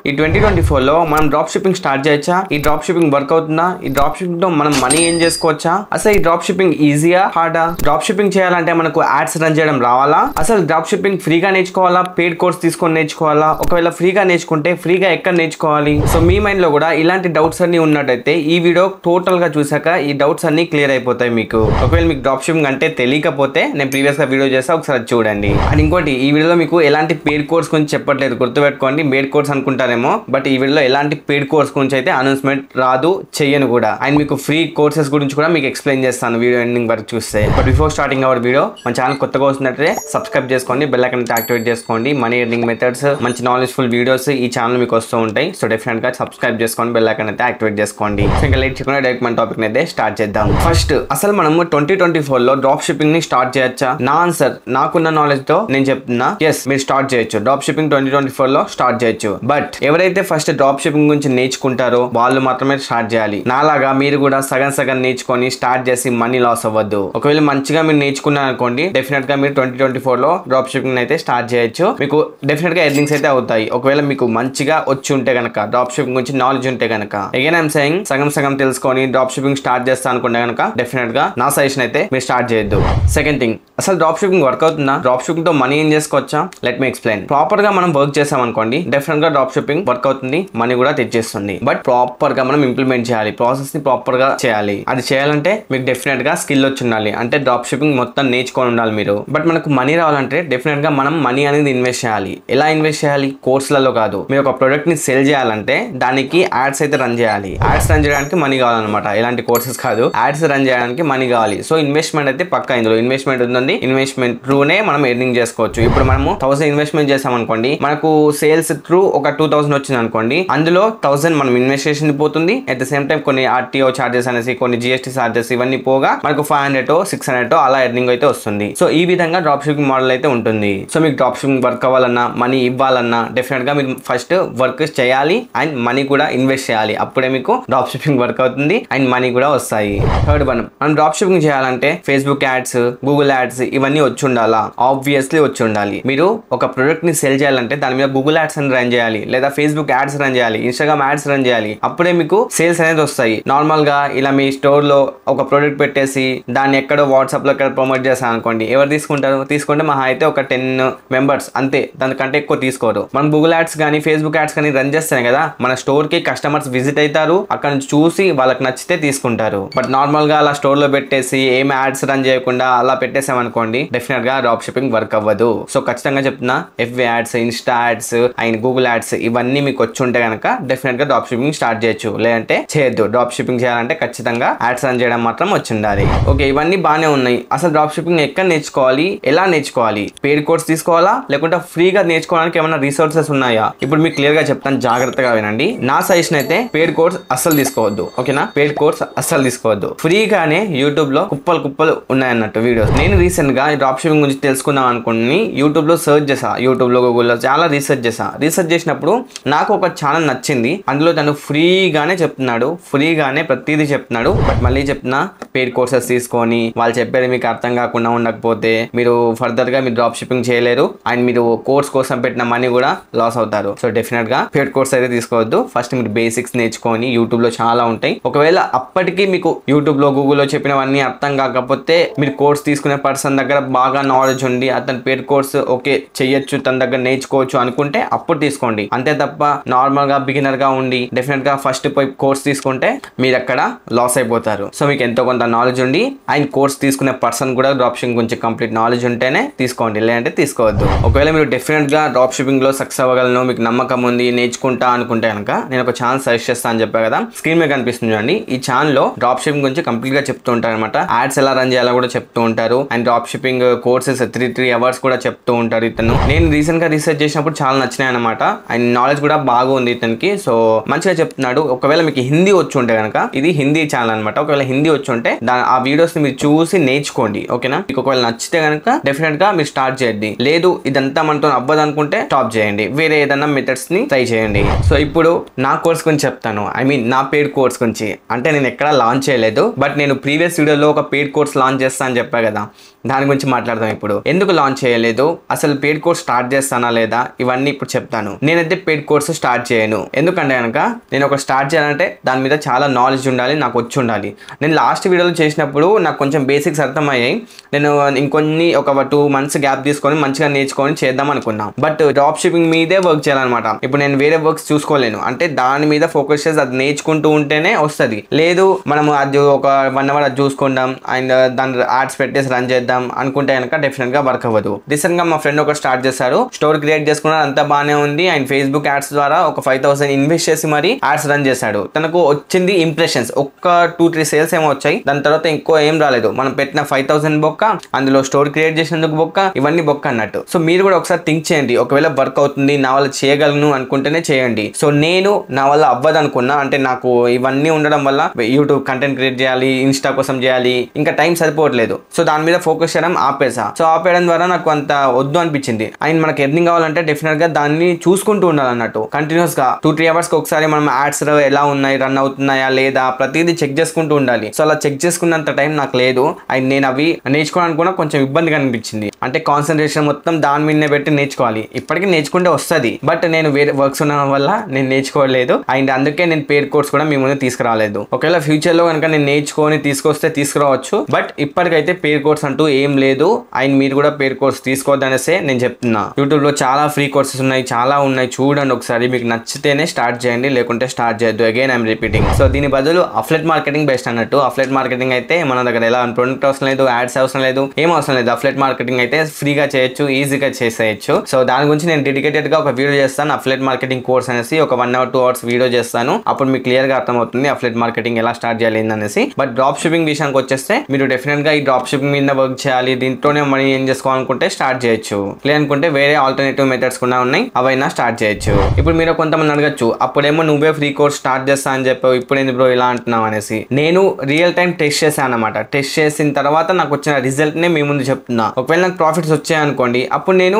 ఈ 2024 లో మనం డ్రాప్ షిప్పింగ్ స్టార్ట్ చేయొచ్చా? ఈ డ్రాప్ షిప్పింగ్ వర్క్ అవుతుందా? ఈ డ్రాప్ షిప్పింగ్ తో మనం మనీ ఏం చేసుకోవచ్చా? అసలు ఈ డ్రాప్ షిప్పింగ్ ఈజీయా హార్డా? డ్రాప్ షిప్పింగ్ చేయాలంటే మనకు యాడ్స్ రన్ చేయడం రావాలా? అసలు డ్రాప్ షిప్పింగ్ ఫ్రీగా నేర్చుకోవాలా, పెయిడ్ కోర్స్ తీసుకొని నేర్చుకోవాలా? ఒకవేళ ఫ్రీగా నేర్చుకుంటే ఫ్రీగా ఎక్కడ నేర్చుకోవాలి? సో మీ మైండ్ లో కూడా ఇలాంటి డౌట్స్ అన్ని ఉన్నట్టయితే ఈ వీడియో టోటల్ గా చూసాక ఈ డౌట్స్ అన్ని క్లియర్ అయిపోతాయి మీకు. ఒకవేళ మీకు డ్రాప్ షిప్పింగ్ అంటే తెలియకపోతే నేను ప్రీవియస్ గా వీడియో చేస్తా, ఒకసారి చూడండి. అండ్ ఇంకోటి, ఈ వీడియోలో మీకు ఎలాంటి పెయిడ్ కోర్స్ గురించి చెప్పట్లేదు, గుర్తుపెట్టుకోండి. పెయిడ్ కోర్స్ అనుకుంటారేమో, బట్ ఈ వీడియోలో ఎలాంటి పెయిడ్ కోర్స్ గురించి అయితే అనౌన్స్మెంట్ రాదు, చెయ్యను కూడా. అండ్ మీకు ఫ్రీ కోర్సెస్ గురించి కూడా మీకు ఎక్స్ప్లెయిన్ చేస్తాను వీడియో ఎండింగ్ వరకు చూస్తే. But before starting hour video, మన ఛానల్ కొత్తగా వస్తున్నట్లయితే సబ్స్క్రైబ్ చేసుకోండి, బెల్ ఐకాన్ యాక్టివేట్ చేసుకోండి. మనీ ఎర్నింగ్ మెథడ్స్, మంచి నాలెడ్జ్ఫుల్ వీడియోస్ ఈ ఛానల్ మీకు వస్తూ ఉంటాయి. సో డెఫినెట్ గా సబ్స్క్రైబ్ చేసుకోండి, బెల్ ఐకాన్ అయితే యాక్టివేట్ చేసుకోండి. సో ఇంకా లేట్ చేయకుండా డైరెక్ట్ మన టాపిక్ అయితే స్టార్ట్ చేద్దాం. ఫస్ట్, అసలు మనము 2024 లో డ్రాప్ షిప్పింగ్ ని స్టార్ట్ చేయొచ్చా? నా ఆన్సర్, నాకున్న నాలెడ్జ్ తో నేను చెప్తున్నా, ఎస్, మీరు స్టార్ట్ చేయొచ్చు. డ్రాప్ షిప్పింగ్ 2024 లో స్టార్ట్ చేయొచ్చు. బట్ ఎవరైతే ఫస్ట్ డ్రాప్ షిప్పింగ్ గురించి నేర్చుకుంటారో వాళ్ళు మాత్రమే స్టార్ట్ చేయాలి. నాలాగా మీరు కూడా సగం సగం నేర్చుకొని స్టార్ట్ చేసి మనీ లాస్ అవ్వద్దు. ఒకవేళ మంచిగా మీరు నేర్చుకున్నారు అనుకోండి, డెఫినెట్ గా మీరు 2024 లో డ్రాప్ షిప్పింగ్ అయితే స్టార్ట్ చేయొచ్చు. మీకు డెఫినెట్ గా ఎర్నింగ్స్ అయితే అవుతాయి. ఒకవేళ మీకు మంచిగా వచ్చి ఉంటే గనక, డ్రాప్ షిప్పింగ్ గురించి నాలెడ్జ్ ఉంటే గనక. అగైన్ ఐఎమ్ సేయింగ్, సగం సగం తెలుసుకొని డ్రాప్ షిప్పింగ్ స్టార్ట్ చేస్తా అనుకుంటే గనక డెఫినెట్ గా నా సజెషన్ అయితే మీరు స్టార్ట్ చేయొద్దు. సెకండ్ థింగ్, అసలు డ్రాప్ షిప్పింగ్ వర్క్ అవుతుందా? డ్రాప్ షిప్పింగ్ తో మనీ ఏం చేసుకోవచ్చా? Let me explain. ప్రాపర్ గా మనం వర్క్ చేసాం అనుకోండి, డెఫినెట్ గా డ్రాప్ షిప్పింగ్ వర్క్ అవుతుంది, మనీ కూడా తెచ్చేస్తుంది. బట్ ప్రాపర్ గా మనం ఇంప్లిమెంట్ చేయాలి, ప్రాసెస్ ని ప్రాపర్ గా చేయాలి. అది చేయాలంటే మీకు డెఫినెట్ గా స్కిల్ వచ్చి ఉండాలి, అంటే డ్రాప్ షిప్పింగ్ మొత్తం నేర్చుకొని ఉండాలి మీరు. బట్ మనకు మనీ రావాలంటే డెఫినెట్ గా మనం మనీ అనేది ఇన్వెస్ట్ చేయాలి. ఎలా ఇన్వెస్ట్ చేయాలి? కోర్సులలో కాదు. మీరు ఒక ప్రొడక్ట్ ని సెల్ చేయాలంటే దానికి యాడ్స్ అయితే రన్ చేయాలి. యాడ్స్ రన్ చేయడానికి మనీ కావాలన్నమాట. ఎలాంటి కోర్సెస్ కాదు, యాడ్స్ రన్ చేయడానికి మనీ కావాలి. సో ఇన్వెస్ట్మెంట్ అయితే పక్కా ఇందులో ఇన్వెస్ట్మెంట్ ఉంది. ఇన్వెస్ట్మెంట్ త్రూనే మనం ఎర్నింగ్ చేసుకోవచ్చు. ఇప్పుడు మనము 1000 ఇన్వెస్ట్మెంట్ చేసాం అనుకోండి, మనకు సేల్స్ త్రూ ఒక 2000 వచ్చింది అనుకోండి, అందులో 1000 మనం ఇన్వెస్టేషన్ పోతుంది. అట్ ద సేమ్ టైం కొన్ని ఆర్టీఓ చార్జెస్ అనేసి, కొన్ని జిఎస్టీ చార్జెస్, ఇవన్నీ పోగా మనకు 500 600 అలా ఎర్నింగ్ అయితే వస్తుంది. సో ఈ విధంగా డ్రాప్ షిప్పింగ్ మోడల్ అయితే ఉంటుంది. సో మీకు డ్రాప్ షిప్పింగ్ వర్క్ అవ్వాలన్నా, మనీ ఇవ్వాలన్నా డెఫినెట్ గా మీరు ఫస్ట్ వర్క్ చేయాలి అండ్ మనీ కూడా ఇన్వెస్ట్ చేయాలి. అప్పుడే మీకు డ్రాప్ షిప్పింగ్ వర్క్ అవుతుంది అండ్ మనీ కూడా వస్తాయి. థర్డ్ వన్, మనం డ్రాప్ షిప్పింగ్ చేయాలంటే ఫేస్బుక్ యాడ్స్, గూగుల్ యాడ్స్ ఇవన్నీ వచ్చి ఉండాలా? ఆబ్వియస్లీ వచ్చి ఉండాలి. మీరు ఒక ప్రొడక్ట్ ని సెల్ చేయాలంటే దాని మీద గూగుల్ యాడ్స్ అని రన్ చేయాలి, లేదా ఫేస్బుక్ యాడ్స్ రన్ చేయాలి, ఇన్స్టాగ్రామ్ యాడ్స్ రన్ చేయాలి. అప్పుడే మీకు సేల్స్ అనేది వస్తాయి. నార్మల్ గా ఇలా మీ స్టోర్ లో ఒక ప్రొడక్ట్ పెట్టేసి దాన్ని ఎక్కడో వాట్సాప్ లో ఎక్కడ ప్రమోట్ చేస్తాను అనుకోండి, ఎవరు తీసుకుంటారు? తీసుకుంటే మహా అయితే ఒక 10 మెంబర్స్ అంతే, దానికంటే ఎక్కువ తీసుకోరు. మనం గూగుల్ యాడ్స్ కానీ ఫేస్బుక్ యాడ్స్ కానీ రన్ చేస్తాం కదా, మన స్టోర్ కి కస్టమర్స్ విజిట్ అవుతారు, అక్కడ నుంచి చూసి వాళ్ళకి నచ్చితే తీసుకుంటారు. బట్ నార్మల్ గా అలా స్టోర్ లో పెట్టేసి ఏం యాడ్స్ రన్ చేయకుండా అలా పెట్టేసాం అనుకోండి, డెఫినెట్ గా డ్రాప్ షిప్పింగ్ వర్క్ అవ్వదు. సో ఖచ్చితంగా చెప్తున్నా, FB ads, Insta ads and Google ads ఇవన్నీ మీకు వచ్చి ఉంటే కనుక డెఫినెట్ గా డ్రాప్ షిప్పింగ్ స్టార్ట్ చేయొచ్చు, లేదంటే చేయొద్దు. డ్రాప్ షిప్పింగ్ చేయాలంటే ఖచ్చితంగా యాడ్స్ రన్ చేయడం మాత్రం వచ్చి ఉండాలి. ఓకే, ఇవన్నీ బాగానే ఉన్నాయి. అసలు డ్రాప్ షిప్పింగ్ ఎక్కడ నేర్చుకోవాలి, ఎలా నేర్చుకోవాలి? పెయిడ్ కోర్స్ తీసుకోవాలా, లేకుంటే ఫ్రీగా నేర్చుకోవడానికి ఏమైనా రిసోర్సెస్ ఉన్నాయా? ఇప్పుడు మీకు క్లియర్ గా చెప్తాను, జాగ్రత్తగా వినండి. నా సజెషన్ అయితే పెయిడ్ కోర్స్ అస్సలు తీసుకోవద్దు. ఓకేనా? పెయిడ్ కోర్స్ అస్సలు తీసుకోవద్దు. ఫ్రీగానే యూట్యూబ్ లో కుప్పలు కుప్పలు ఉన్నాయన్నట్టు వీడియోస్. నేను రీసెంట్ గా డ్రాప్ షిప్పింగ్ గురించి తెలుసుకుందాం అనుకుని యూట్యూబ్ లో సర్చ్ చేసా, యూట్యూబ్ లో గూగుల్లో చాలా రీసెర్చ్ చేసా. రీసెర్చ్ చేసినప్పుడు నాకు ఒక ఛానల్ నచ్చింది. అందులో తను ఫ్రీగానే చెప్తున్నాడు, ఫ్రీగానే ప్రతిదీ చెప్తున్నాడు. బట్ మళ్ళీ చెప్తున్నా, పెయిడ్ కోర్సెస్ తీసుకొని వాళ్ళు చెప్పేది మీకు అర్థం కాకుండా ఉండకపోతే మీరు ఫర్దర్ గా మీరు డ్రాప్ షిప్పింగ్ చేయలేరు అండ్ మీరు కోర్స్ కోసం పెట్టిన మనీ కూడా లాస్ అవుతారు. సో డెఫినెట్ గా పెయిడ్ కోర్స్ అయితే తీసుకోవద్దు. ఫస్ట్ మీరు బేసిక్స్ నేర్చుకొని, యూట్యూబ్ లో చాలా ఉంటాయి. ఒకవేళ అప్పటికి మీకు యూట్యూబ్ లో గూగుల్ లో చెప్పినవన్నీ అర్థం కాకపోతే, మీరు కోర్స్ తీసుకునే పర్సన్ దగ్గర బాగా నాలెడ్జ్ ఉండి అతను పెయిడ్ కోర్స్ ఓకే చెయ్యొచ్చు, తన దగ్గర నేర్చుకోవచ్చు అనుకుంటే అప్పుడు తీసుకోండి. అంతే తప్ప నార్మల్ గా బిగినర్ గా ఉండి డెఫినెట్ గా ఫస్ట్ పోయి కోర్స్ తీసుకుంటే మీరు అక్కడ లాస్ అయిపోతారు. సో మీకు ఎంతో కొంత నాలెడ్జ్ ఉండి అండ్ కోర్స్ తీసుకునే పర్సన్ కూడా డ్రాప్ షిప్పింగ్ గురించి కంప్లీట్ నాలెడ్జ్ ఉంటేనే తీసుకోండి, లేదంటే తీసుకోవద్దు. ఒకవేళ మీరు డెఫినెట్ గా డ్రాప్ షిప్పింగ్ లో సక్సెస్ అవ్వగలను, మీకు నమ్మకం ఉంది, నేర్చుకుంటా అనుకుంటే కనుక నేను ఒక ఛానల్ సజెస్ట్ చేస్తా అని చెప్పా కదా, స్క్రీన్ మీద కనిపిస్తుంది చూడండి. ఈ ఛానల్ లో డ్రాప్ షిప్పింగ్ గురించి కంప్లీట్ గా చెప్తూ ఉంటారు అనమాట. యాడ్స్ ఎలా రన్ చేయాలో కూడా చెప్తూ ఉంటారు and drop shipping courses 3 hours కూడా చెప్తూ ఉంటారు ఇతను. నేను రీసెంట్ గా రీసెర్చ్ చేసినప్పుడు చాలా నచ్చినాయి అనమాట. అండ్ నాలెడ్జ్ కూడా బాగా ఉంది ఇతనికి. సో మంచిగా చెప్తున్నాడు. ఒకవేళ మీకు హిందీ వచ్చి ఉంటే కనుక, ఇది హిందీ ఛానల్ అనమాట. ఒకవేళ హిందీ వచ్చి ఉంటే ఆ వీడియోస్ ని మీరు చూసి నేర్చుకోండి. ఓకేనా? మీకు ఒకవేళ నచ్చితే కనుక డెఫినెట్ గా మీరు స్టార్ట్ చేయండి. లేదు ఇదంతా మనతో అవ్వదు అనుకుంటే స్టాప్ చేయండి, వేరే ఏదైనా మెథడ్స్ ని ట్రై చేయండి. సో ఇప్పుడు నా కోర్స్ గురించి చెప్తాను. ఐ మీన్ నా పెయిడ్ కోర్స్ గురించి. అంటే నేను ఎక్కడ లాంచ్ చేయలేదు, బట్ నేను ప్రీవియస్ వీడియోలో ఒక పెయిడ్ కోర్స్ లాంచ్ చేస్తా అని చెప్పా కదా, దాని గురించి మాట్లాడదాం ఇప్పుడు. ఎందుకు లాంచ్ చేయలేదు, అసలు పెయిడ్ కోర్స్ స్టార్ట్ చేస్తానా లేదా, ఇవన్నీ ఇప్పుడు చెప్తాను. నేనైతే పెయిడ్ పెయిడ్ కోర్స్ స్టార్ట్ చేయను. ఎందుకంటే కనుక నేను ఒక స్టార్ట్ చేయాలంటే దాని మీద చాలా నాలెడ్జ్ ఉండాలి, నాకు వచ్చి ఉండాలి. నేను లాస్ట్ వీడియోలో చేసినప్పుడు నాకు కొంచెం బేసిక్స్ అర్థమయ్యాయి. నేను ఇంకొన్ని ఒక 2 months గ్యాప్ తీసుకొని మంచిగా నేర్చుకొని చేద్దాం అనుకున్నా. బట్ డ్రాప్ షిప్పింగ్ మీదే వర్క్ చేయాలన్నమాట. ఇప్పుడు నేను వేరే వర్క్స్ చూసుకోలేను. అంటే దాని మీద ఫోకస్ చేసి అది నేర్చుకుంటూ ఉంటేనే వస్తుంది. లేదు మనం అది ఒక 1 hour అది చూసుకుందాం అండ్ దాని యాడ్స్ పెట్టేసి రన్ చేద్దాం అనుకుంటే కనుక డెఫినెట్ గా వర్క్ అవ్వదు. రీసెంట్ గా మా ఫ్రెండ్ ఒక స్టార్ట్ చేశారు, స్టోర్ క్రియేట్ చేసుకున్నారు, అంతా బాగానే ఉంది. అండ్ ఫేస్బుక్ యాడ్స్ ద్వారా ఒక 5,000 ఇన్వెస్ట్ చేసి మరి యాడ్స్ రన్ చేశాడు. తనకు వచ్చింది ఇంప్రెషన్స్, ఒక్క 2-3 సేల్స్ ఏమో వచ్చాయి. దాని తర్వాత ఇంకో ఏం రాలేదు. మనం పెట్టిన 5,000 బొక్క, అందులో స్టోర్ క్రియేట్ చేసినందుకు బొక్క, ఇవన్నీ బొక్క అన్నట్టు. సో మీరు కూడా ఒకసారి థింక్ చేయండి, ఒకవేళ వర్క్ అవుతుంది నా వల్ల చేయగలను అనుకుంటేనే చేయండి. సో నేను నా వల్ల అవ్వదు అనుకున్నా, అంటే నాకు ఇవన్నీ ఉండడం వల్ల యూట్యూబ్ కంటెంట్ క్రియేట్ చేయాలి, ఇన్స్టా కోసం చేయాలి, ఇంకా టైం సరిపోవట్లేదు. సో దాని మీద ఫోకస్ చేయడం ఆపేసా. సో ఆపేయడం ద్వారా నాకు అంత వద్దు అనిపించింది. అండ్ మనకి ఎర్నింగ్ కావాలంటే డెఫినెట్ గా దాన్ని చూసుకుంటూ ఉండాలన్నట్టు. కంటిన్యూస్ గా 2-3 hours కి ఒకసారి మనం యాడ్స్ ఎలా ఉన్నాయి, రన్ అవుతున్నాయా లేదా ప్రతిదీ చెక్ చేసుకుంటూ ఉండాలి. సో అలా చెక్ చేసుకున్నంత టైం నాకు లేదు. అండ్ నేను అవి నేర్చుకోవడానికి కూడా కొంచెం ఇబ్బందిగా అనిపించింది. అంటే కాన్సన్ట్రేషన్ మొత్తం దాని మీదనే పెట్టి నేర్చుకోవాలి. ఇప్పటికీ నేర్చుకుంటే వస్తుంది, బట్ నేను వేరే వర్క్స్ ఉండడం వల్ల నేను నేర్చుకోలేదు. అండ్ అందుకే నేను పెయిడ్ కోర్స్ కూడా మీ ముందు తీసుకురాలేదు. ఒకవేళ ఫ్యూచర్ లో కనుక నేను నేర్చుకొని తీసుకొస్తే తీసుకురావచ్చు, బట్ ఇప్పటికైతే పెయిడ్ కోర్స్ అంటూ ఏం లేదు. అండ్ మీరు కూడా పెయిడ్ కోర్స్ తీసుకోవద్దనేసే నేను చెప్తున్నా. యూట్యూబ్ లో చాలా ఫ్రీ కోర్సెస్ ఉన్నాయి, చాలా ఉన్నాయి, చూడండి ఒకసారి. మీకు నచ్చితేనే స్టార్ట్ చేయండి, లేకుంటే స్టార్ట్ చేయొద్దు. Again I'm repeating. సో దీని బదులు అఫ్లెట్ మార్కెటింగ్ బెస్ట్ అన్నట్టు. అఫ్లెట్ మార్కెటింగ్ అయితే మన దగ్గర ఎలా ప్రొడక్ట్ అవసరం లేదు, యాడ్స్ అవసరం లేదు, ఏం అవసరం లేదు. అఫ్లెట్ మార్కెటింగ్ అయితే ఫ్రీగా చేయొచ్చు, ఈజీగా చేసేయచ్చు. సో దాని గురించి నేను డెడికేటెడ్ గా ఒక వీడియో చేస్తాను. అఫ్లెట్ మార్కెటింగ్ కోర్స్ అనేసి ఒక 1 hour 2 hours వీడియో చేస్తాను. అప్పుడు మీకు క్లియర్ గా అర్థమవుతుంది అఫ్లెట్ మార్కెటింగ్ ఎలా స్టార్ట్ చేయాలి అనేసి. బట్ డ్రాప్ షిప్పింగ్ విషయానికి వచ్చేస్తే మీరు డెఫినెట్ గా ఈ డ్రాప్ షిప్పింగ్ మీద వర్క్ చేయాలి, దీంట్లోనే మనీ ఏం చేసుకోవాలనుకుంటే స్టార్ట్ చేయొచ్చు. లేదనుకుంటే వేరే ఆల్టర్నేటివ్ మెథడ్స్ కూడా ఉన్నాయి, అవైనా స్టార్ట్ చేయొచ్చు. ఇప్పుడు మీరు కొంతమంది అడగచ్చు, అప్పుడేమో నువ్వే ఫ్రీ కోర్స్ స్టార్ట్ చేస్తా అని చెప్పావు, ఇప్పుడు ఎందుకు బ్రో ఇలా అంటున్నావు అనేసి. నేను రియల్ టైం టెస్ట్ చేశాను అనమాట. టెస్ట్ చేసిన తర్వాత నాకు వచ్చిన రిజల్ట్ నే మీ ముందు చెప్తున్నా. ఒకవేళ నాకు ప్రాఫిట్స్ వచ్చాయనుకోండి, అప్పుడు నేను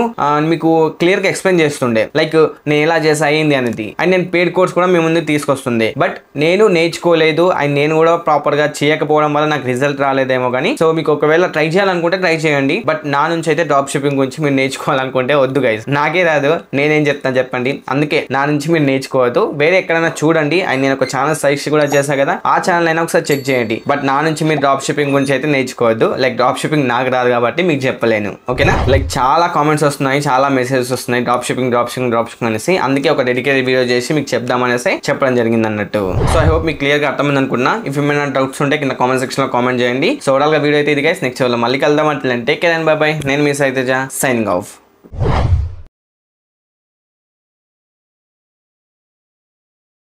మీకు క్లియర్ గా ఎక్స్ప్లెయిన్ చేస్తుండే, లైక్ నేను ఎలా చేసా అయింది అనేది. అండ్ నేను పెయిడ్ కోర్స్ కూడా మీ ముందు తీసుకొస్తుంది. బట్ నేను నేర్చుకోలేదు అండ్ నేను కూడా ప్రాపర్ గా చేయకపోవడం వల్ల నాకు రిజల్ట్ రాలేదేమో కానీ. సో మీకు ఒకవేళ ట్రై చేయాలనుకుంటే ట్రై చేయండి, బట్ నా నుంచి అయితే డ్రాప్ షిప్పింగ్ గురించి మీరు నేర్చుకోవాలనుకుంటే వద్దు గైస్. నాకే రాదు, నేనేం చెప్తాను చెప్పండి. అందుకే నా నుంచి మీరు నేర్చుకోవద్దు, వేరే ఎక్కడైనా చూడండి. అండ్ నేను ఒక ఛానల్ సజెస్ట్ కూడా చేశాను కదా, ఆ ఛానల్ అయినా ఒకసారి చెక్ చేయండి. బట్ నా నుంచి మీరు డ్రాప్ షిప్పింగ్ గురించి అయితే నేర్చుకోవద్దు. లైక్ డ్రాప్ షిప్పింగ్ నాకు రాదు కాబట్టి మీకు చెప్పలేను, ఓకేనా. లైక్ చాలా కామెంట్స్ వస్తున్నాయి, చాలా మెసేజెస్ వస్తున్నాయి డ్రాప్ షిప్పింగ్ అనేసి. అందుకే ఒక డెడికేటెడ్ వీడియో చేసి మీకు చెప్దామనేసి చెప్పడం జరిగింది అన్నట్టు. సో ఐ హోప్ మీకు క్లియర్ గా అర్థమైంది అనుకున్నా. ఇఫ్ ఏమైనా డౌట్స్ ఉంటే కింద కామెంట్ సెక్షన్ లో కామెంట్ చేయండి. సో ఓవరాల్ గా వీడియో అయితే ఇది గైస్. నెక్స్ట్ వీడియోలో మళ్ళీ కలుద్దాం. అంటే take care and by by. నేను మీ సైతేజ, సైనింగ్ ఆఫ్.